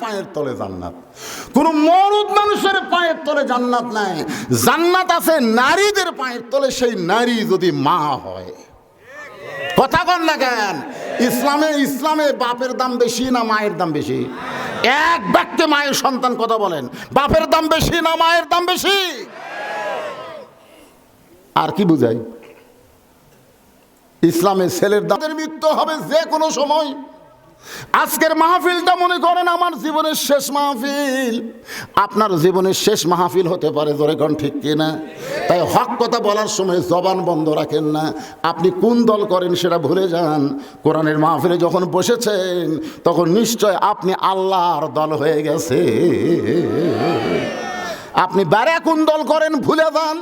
পায়ের তলে জান্নাত। কোন মরদ মানুষের পায়ের তলে জান্নাত নাই, জান্নাত আছে নারীদের পায়ের তলে, সেই নারী যদি মা হয়। কথা কন না কেন? ইসলামে বাপের দাম বেশি না মায়ের দাম বেশি? এক ব্যক্তি মায়ের সন্তান, কথা বলেন, বাপের দাম বেশি না মায়ের দাম বেশি? আর কি বুঝাই? ইসলামে ছেলের দামের মৃত্যু হবে যে কোনো সময়। আজকের মাহফিলটা মনে করেন আমার জীবনের শেষ মাহফিল, আপনার জীবনের শেষ মাহফিল হতে পারে, জোরে কোন ঠিক কিনা? তাই হক কথা বলার সময় জবান বন্ধ রাখেন না। আপনি কোন দল করেন সেটা ভুলে যান। কোরআনের মাহফিলে যখন বসেছেন তখন নিশ্চয় আপনি আল্লাহর দল হয়ে গেছে। আপনি বাইরে কোন দল করেন ভুলে যান।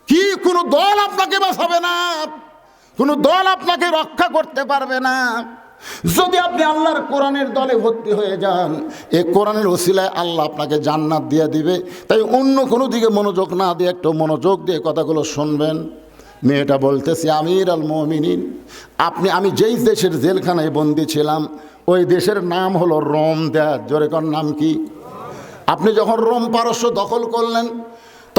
কি কোনো দল আপনাকে বাঁচাবে না, কোনো দল আপনাকে রক্ষা করতে পারবে না। যদি আপনি আল্লাহর কোরআনের দলে ভর্তি হয়ে যান, এই কোরআনের ওসিলায় আল্লাহ আপনাকে জান্নাত দিয়ে দিবে। তাই অন্য কোনো দিকে মনোযোগ না দিয়ে একটু মনোযোগ দিয়ে কথাগুলো শুনবেন। মেয়েটা বলতেছি, আমির আল মুমিনিন, আমি যেই দেশের জেলখানায় বন্দি ছিলাম ওই দেশের নাম হলো রোম দেশ। জোরে কোন নাম কি? আপনি যখন রোম পারস্য দখল করলেন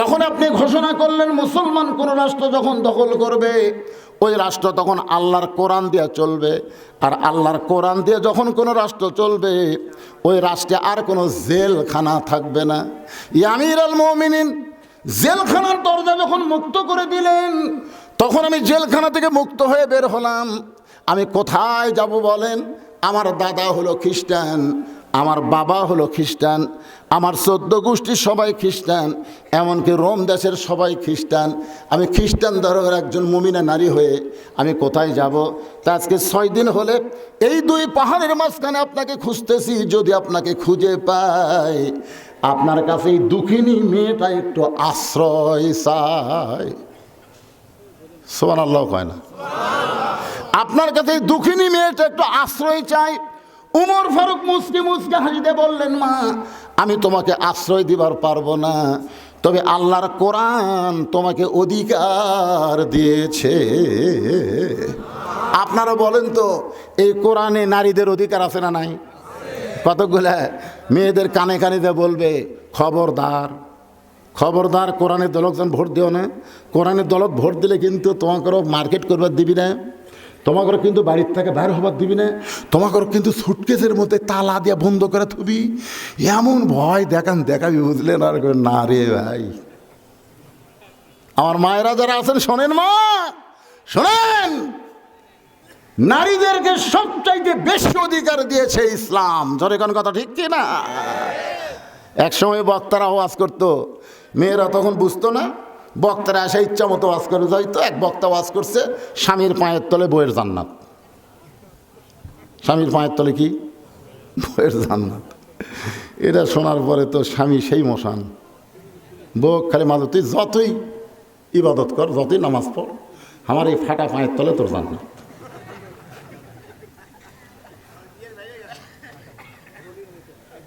তখন আপনি ঘোষণা করলেন মুসলমান কোন রাষ্ট্র যখন দখল করবে ওই রাষ্ট্র তখন আল্লাহর কোরআন দিয়ে চলবে। আর আল্লাহর কোরআন দিয়ে যখন কোনো রাষ্ট্র চলবে ওই রাষ্ট্রে আর কোনো জেলখানা থাকবে না। আমির আল মুমিনিন, জেলখানার দরজা যখন মুক্ত করে দিলেন তখন আমি জেলখানা থেকে মুক্ত হয়ে বের হলাম। আমি কোথায় যাব বলেন? আমার দাদা হলো খ্রিস্টান, আমার বাবা হলো খ্রিস্টান, আমার 14 গোষ্ঠী সবাই খ্রিস্টান, এমনকি রোম দেশের সবাই খ্রিস্টান। আমি খ্রিস্টান ধর্মের একজন মুমিনা নারী হয়ে আমি কোথায় যাব? তা আজকে 6 দিন হলে এই 2 পাহাড়ের মাঝখানে আপনাকে খুঁজতেছি। যদি আপনাকে খুঁজে পাই, আপনার কাছে এই দুঃখিনী মেয়েটা একটু আশ্রয় চায়। সুবহানাল্লাহ কয় না? আপনার কাছে এই দুঃখিনী মেয়েটা একটু আশ্রয় চাই। উমর ফারুক মুচকি মুচকি হাসিতে বললেন, মা আমি তোমাকে আশ্রয় দিবার পারবো না, তবে আল্লাহর কোরআন তোমাকে অধিকার দিয়েছে। আপনারা বলেন তো, এই কোরআনে নারীদের অধিকার আছে না নাই? কতগুলা মেয়েদের কানে কানে বলবে, খবরদার খবরদার কোরআনের দলত যেন ভোট দিও না। কোরআনের দলত ভোট দিলে কিন্তু তোমাকেও মার্কেট করবার দিবি না, তোমাকে কিন্তু বাড়ির থেকে বাইর হবার দিবি না, তোমাকে কিন্তু সুটকেসের মধ্যে তালা দিয়ে বন্ধ করে থুবি। এমন ভয় দেখাবি, বুঝলেন? আর না রে ভাই, আমার মায়েরা যারা আছেন শোনেন, মা শোনেন, নারীদেরকে সবচাইতে বেশি অধিকার দিয়েছে ইসলাম। জোরে কোন কথা ঠিক কি না? এক সময় বক্তারা ওয়াজ করতো, মেয়েরা তখন বুঝতো না, বক্তারা আসে ইচ্ছা মতো ওয়াজ করে যাইতো। এক বক্তা ওয়াজ করছে, স্বামীর পায়ের তলে বইয়ের জান্নাত। স্বামীর পায়ের তলে কি? বইয়ের জান্নাত। এটা শোনার পরে তো স্বামী সেই মশান, বউ খালি মাঝে, তুই যতই ইবাদত কর, যতই নামাজ পড়, আমার এই ফাটা পায়ের তলে তোর জান্নাত।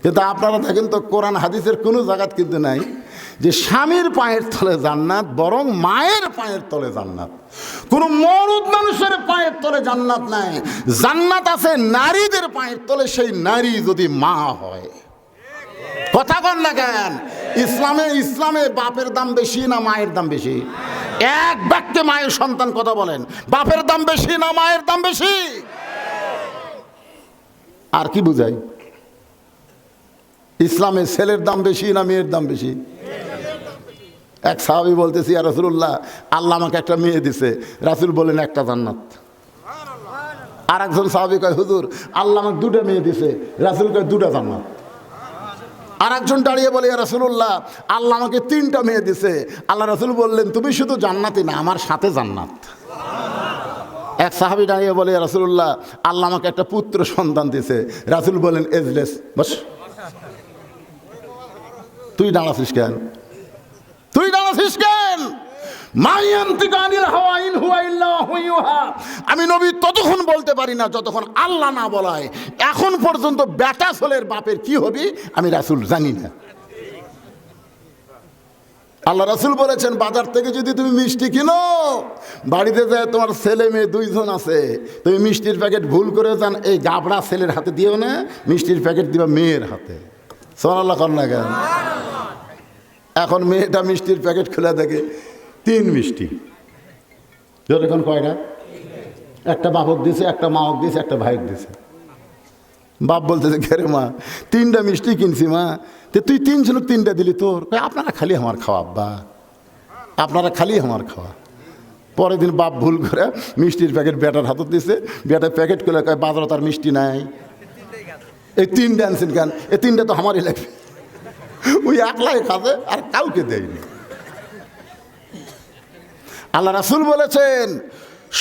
কিন্তু আপনারা দেখেন তো, কোরআন হাদিসের কোনো জায়গাত কিন্তু নাই যে স্বামীর পায়ের তলে জান্নাত, বরং মায়ের পায়ের তলে জান্নাত। কোন মরদ মানুষের পায়ের তলে জান্নাত নাই, জান্নাত আছে নারীদের পায়ের তলে, সেই নারী যদি মা হয়। কথা কন না কেন? ইসলামে বাপের দাম বেশি না মায়ের দাম বেশি? এক ব্যক্তি মায়ের সন্তান, কথা বলেন, বাপের দাম বেশি না মায়ের দাম বেশি? আর কি বুঝাই? ইসলামে ছেলের দাম বেশি না মেয়ের দাম বেশি? এক সাহাবী বলতেছি, ইয়া রাসূলুল্লাহ, আল্লাহ আমাকে একটা মেয়ে দিছে। রাসূল বললেন, একটা জান্নাত। আর একজন সাহাবী কয়, হুজুর আল্লাহ আমাকে 2টা মেয়ে দিছে। রাসূল কয়, 2টা জান্নাত। আর একজন দাঁড়িয়ে বলে, ইয়া রাসূলুল্লাহ, আল্লাহ আমাকে 3টা মেয়ে দিছে। আল্লাহ রাসূল বললেন, তুমি শুধু জান্নাতি না, আমার সাথে জান্নাত। এক সাহাবী দাঁড়িয়ে বলে, ইয়া রাসূলুল্লাহ, আল্লাহ আমাকে একটা পুত্র সন্তান দিছে। রাসূল বললেন, এজলেস, বস। তুই দাঁড়াছিস কেন? আমি নবী ততক্ষণ বলতে পারি না যতক্ষণ আল্লাহ না বলায়। এখন পর্যন্ত বেটা ছেলের বাপের কি হবে আমি রাসূল জানি না। আল্লাহ রাসূল বলেছেন, বাজার থেকে যদি তুমি মিষ্টি কিনো, বাড়িতে যায় তোমার ছেলে মেয়ে দুইজন আছে, তুমি মিষ্টির প্যাকেট ভুল করে যান এই গাবড়া ছেলের হাতে দিও না, মিষ্টির প্যাকেট দিবা মেয়ের হাতে। সুবহানাল্লাহ কর না কেন? এখন মেয়েটা মিষ্টির প্যাকেট খুলে দেখে 3 মিষ্টি। যতক্ষণ কয়টা? একটা বাপক দিছে, একটা মাওক দিছে, একটা ভাইক দিছে। বাপ বলতেছে, ঘেরে মা 3টা মিষ্টি কিনছি মা, তো তুই 3 জনক 3টা দিলি তোর? আপনারা খালি আমার খাওয়া আব্বা, আপনারা খালি আমার খাওয়া। পরের দিন বাপ ভুল করে মিষ্টির প্যাকেট বেটার হাতত দিছে, বেটার প্যাকেট করে কয় বাজারে তার মিষ্টি নাই, এই 3টা আনছেন কেন? এই 3টা তো আমারই লাগবে। ওই একলাই খাবে আর কাউকে দেয়নি। আল্লাহ রাসূল বলেছেন,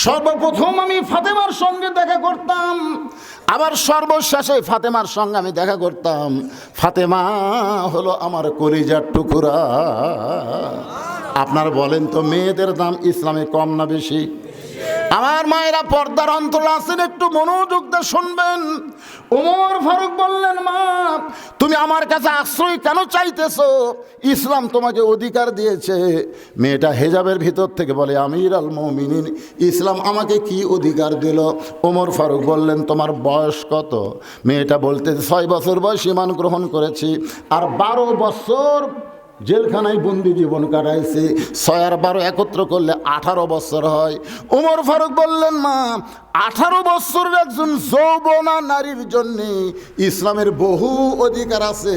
সর্বপ্রথম আমি ফাতেমার সঙ্গে দেখা করতাম, আবার সর্বশেষে ফাতেমার সঙ্গে আমি দেখা করতাম। ফাতেমা হলো আমার কলিজার টুকরা। আপনার বলেন তো, মেয়েদের দাম ইসলামে কম না বেশি? আমার মায়েরা, পর্দার অন্তরালে আছেন, একটু মনোযোগ দিয়ে শুনবেন। ওমর ফারুক বললেন, মা তুমি আমার কাছে আশ্রয় কেন চাইতেছো? ইসলাম তোমাকে অধিকার দিয়েছে। মেয়েটা হেজাবের ভিতর থেকে বলে, আমির আল মুমিনিন, ইসলাম আমাকে কি অধিকার দিল? ওমর ফারুক বললেন, তোমার বয়স কত? মেয়েটা বলতে, 6 বছর বয়স ঈমান গ্রহণ করেছি, আর 12 বছর জেলখানায় বন্দি জীবন কাটাইছে। 6 আর 12 একত্র করলে 18 বছর হয়। ওমর ফারুক বললেন, মা 18 বছরের একজন যৌবনা নারীর জন্য ইসলামের বহু অধিকার আছে।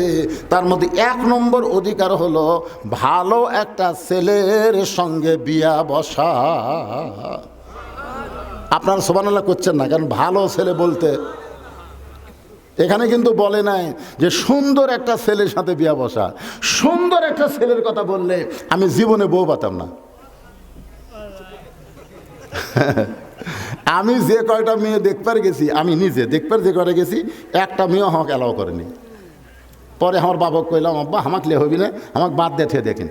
তার মধ্যে 1 নম্বর অধিকার হলো ভালো একটা ছেলের সঙ্গে বিয়া বসা। আপনারা সুবহানাল্লাহ করছেন না, কারণ ভালো ছেলে বলতে এখানে কিন্তু বলে নাই যে সুন্দর একটা ছেলের সাথে বিয়া বসা। সুন্দর একটা ছেলের কথা বললে আমি জীবনে বউ পাতাম না। আমি যে কয়টা মেয়ে দেখবার গেছি, আমি নিজে দেখবার যে কয়টা গেছি, একটা মেয়েও আমাকে অ্যালাউ করেনি। পরে আমার বাবাকে কইলাম, আব্বা আমাকে লে হবি না, আমাকে বাদ দেখে দেখেন।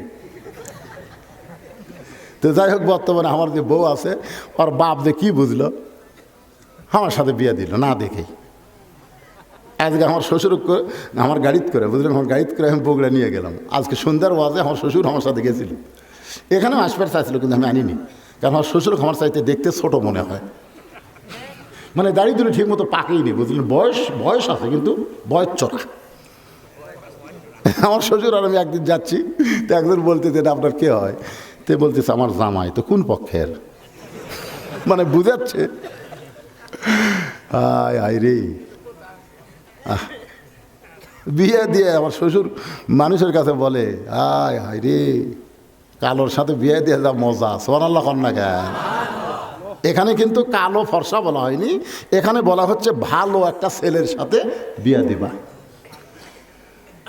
তো যাই হোক, বর্তমানে আমার যে বউ আছে, ওর বাপ যে কি বুঝলো, আমার সাথে বিয়ে দিল না দেখেই। আজকে আমার শ্বশুর আমার গাড়িতে করে, বুঝলেন, আমার গাড়িতে করে আমি বগুড়া নিয়ে গেলাম। আজকে সন্ধ্যার ওয়াজে আমার শ্বশুর আমার সাথে গেছিল। এখানেও আসবার চাইছিল, কিন্তু আমি আনিনি, কারণ আমার শ্বশুর আমার চাইতে দেখতে ছোট মনে হয়। মানে দাড়ি দুটো ঠিক মতো পাকেইনি, বুঝলেন, বয়স আছে কিন্তু বয়স চড়া। আমার শ্বশুর আর আমি একদিন যাচ্ছি, তো একজন বলতেছে, এটা আপনার কে হয়? তে বলতেছে, আমার জামাই। তো কোন পক্ষের? মানে বুঝাচ্ছে। আয় রে, বিয়ে দিয়ে আমার শ্বশুর মানুষের কাছে বলে, আয় রে, কালোর সাথে বিয়ে দিয়ে যা মজা। সুবহানাল্লাহ কর না কেন? এখানে কিন্তু কালো ফর্সা বলা হয়নি, এখানে বলা হচ্ছে ভালো একটা ছেলের সাথে বিয়ে দিবা।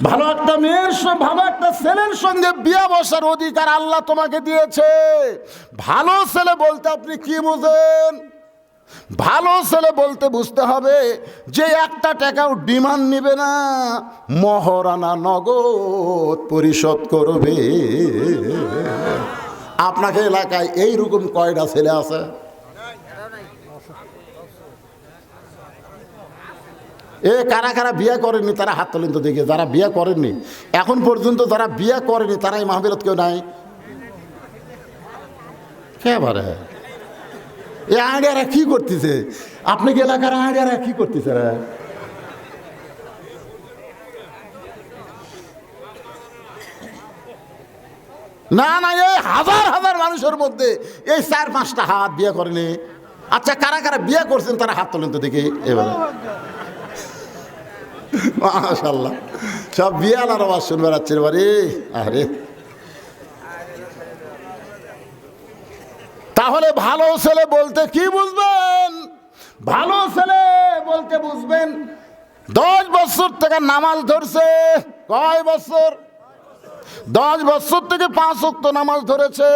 ভালো একটা মেয়ের সঙ্গে, ভালো একটা ছেলের সঙ্গে বিয়ে বসার অধিকার আল্লাহ তোমাকে দিয়েছে। ভালো ছেলে বলতে আপনি কি বুঝেন? ভালো ছেলে বলতে বুঝতে হবে যে একটা টাকাও ডিমান্ড নিবে না, মহারানা নগদ পরিশোধ করবে। আপনাকে এলাকায় এইরকম কয়টা ছেলে আছে? কারা কারা বিয়ে করেননি তারা হাত তোলেন তো দেখে। যারা বিয়ে করেননি এখন পর্যন্ত, যারা বিয়ে করেনি তারা এই মাহফিলত কেউ নাই? এবারে এই আইডিয়ারা কি করতেছে? আপনি কি এলাকার আইডিয়ারা কি করতেছে? না না, এই হাজার হাজার মানুষের মধ্যে এই 4-5টা হাত বিয়ে করেনি। আচ্ছা, কারা কারা বিয়ে করছেন তারা হাত তোলেন তো দেখি এবারে। মাশাআল্লাহ, সব বিয়ে আলার আওয়াজ শুনবে রাচ্ছেন বাড়ি। আরে, তাহলে ভালো ছেলে বলতে কি বুঝবেন? ভালো ছেলে বলতে বুঝবেন 10 বছর থেকে নামাজ ধরছে। কয় বছর? 10 বছর থেকে 5 ওয়াক্ত নামাজ ধরেছে।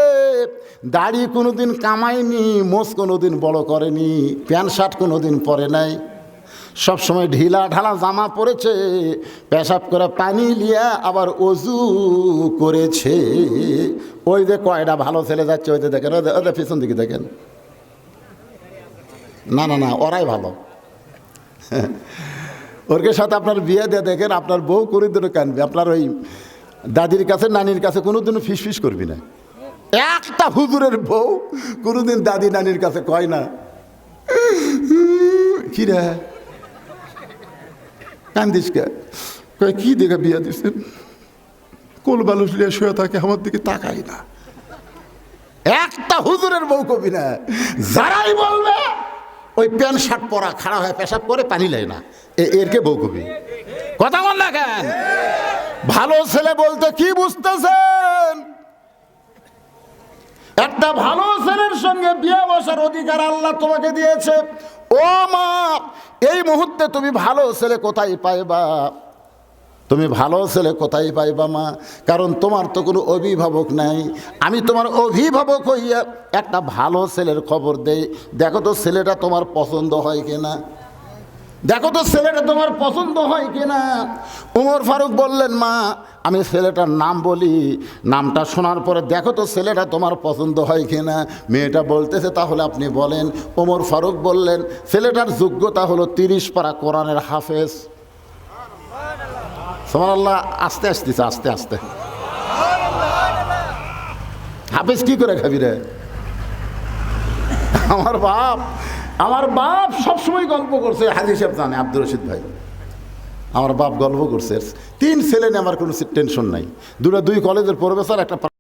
দাড়ি কোনোদিন কামায়নি, মোষ কোনোদিন বড় করেনি, প্যান্ট শার্ট কোনোদিন পরে নাই, সবসময় ঢিলা ঢালা জামা পরেছে, পেশাব করে পানি লিয়া আবার অজু করেছে। ওই যে কয়টা ভালো ছেলে যাচ্ছে, ওই যে দেখেন, ওদের পিছন দিকে দেখেন। না না না, ওরাই ভালো। ওর সাথে আপনার বিয়ে দিয়ে দেখেন, আপনার বউ করে দিল কানবে। আপনার ওই দাদির কাছে নানির কাছে কোনোদিনও ফিস করবি না। একটা হুজুরের বউ কোনোদিন দাদি নানির কাছে কয় না কি রে কান্দিস কে, কয় কি দেখে বিয়া দিচ্ছেন, কোল বালুস লিয়ে শুয়ে থাকে, আমার দিকে তাকাই না। একটা হুজুরের বউ কবি না। যারাই বলবে ওই প্যান্ট শার্ট পরা খাড়া হয়ে পেশাব করে পানি লাই না, এরকে বউ কবি। কথা বল না কেন? ভালো ছেলে বলতে কি বুঝতেছেন? একটা ভালো ছেলের সঙ্গে বিয়ে বসার অধিকার আল্লাহ তোমাকে দিয়েছে। ও মা, এই মুহূর্তে তুমি ভালো ছেলে কোথায় পাইবা? তুমি ভালো ছেলে কোথায় পাইবা মা? কারণ তোমার তো কোনো অভিভাবক নাই। আমি তোমার অভিভাবক হইয়া একটা ভালো ছেলের খবর দেই। দেখো তো ছেলেটা তোমার পছন্দ হয় কিনা, দেখো তো ছেলেটা তোমার পছন্দ হয় কিনা। ওমর ফারুক বললেন, মা আমি ছেলেটার নাম বলি, নামটা শোনার পরে দেখো তো ছেলেটা তোমার পছন্দ হয় কিনা। মেয়েটা বলতেছে তাহলে আপনি বলেন। ওমর ফারুক বললেন, ছেলেটার যোগ্যতা হলো 30 পারা কোরআনের হাফেজ। সুবহানাল্লাহ। আস্তে আসতেছে, আস্তে আস্তে। হাফেজ কি করে খাবি রে? আমার বাপ সবসময় গল্প করছে, হাজি সাহেব জানে, আব্দুর রশিদ ভাই, আমার বাপ গল্প করছে 3 ছেলে নিয়ে আমার কোনো টেনশন নাই। 2 কলেজের প্রফেসর, একটা